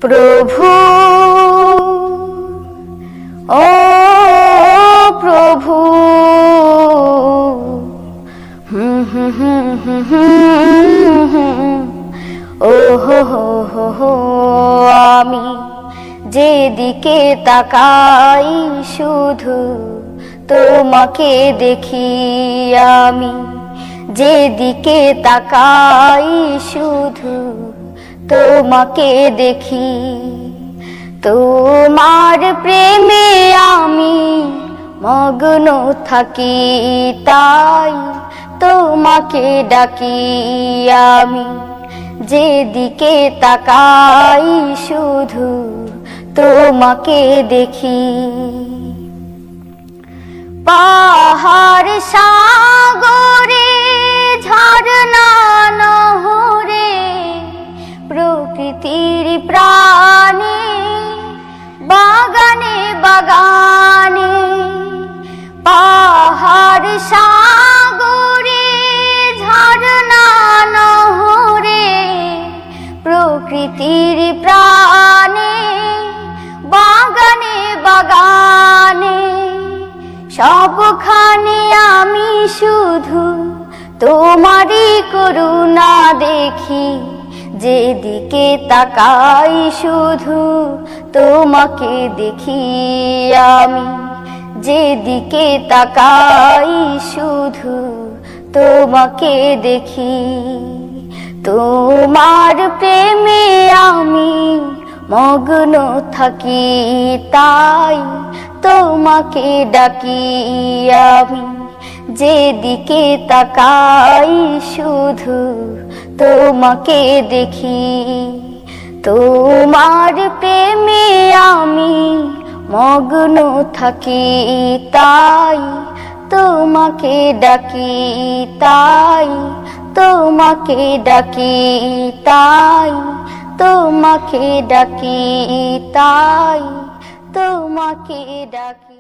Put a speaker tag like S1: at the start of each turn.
S1: প্রভু ও প্রভু ও হো আমি যেদিকে তাকাই শুধু তোমাকে দেখি, আমি যেদিকে তাকাই শুধু তোমাকে দেখি। তোমার প্রেমে আমি মগ্ন থাকি, তাই তোমাকে ডাকি, আমি যেদিকে তাকাই শুধু তোমাকে দেখি। পাহাড় সাগরে ঝরনা নহরে প্রকৃতির প্রাণে বাগানে বাগানে, পাহাড় সাগরে ঝরনা নহরে প্রকৃতির প্রাণে বাগানে বাগানে, সবখানে আমি শুধু তোমারই করুণা দেখি, যেদিকে তাকাই শুধু তোমাকে দেখি, আমি যেদিকে তাকাই শুধু তোমাকে দেখি। তোমার প্রেমে আমি মগ্ন থাকি, তাই তোমাকে ডাকি, আমি যেদিকে তাকাই শুধু তোমাকে দেখি। তোমার প্রেমে আমি মগ্ন থাকি, তাই তোমাকে ডাকি, তাই তোমাকে ডাকি, তাই তোমাকে ডাকি, তাই তোমাকে ডাকি।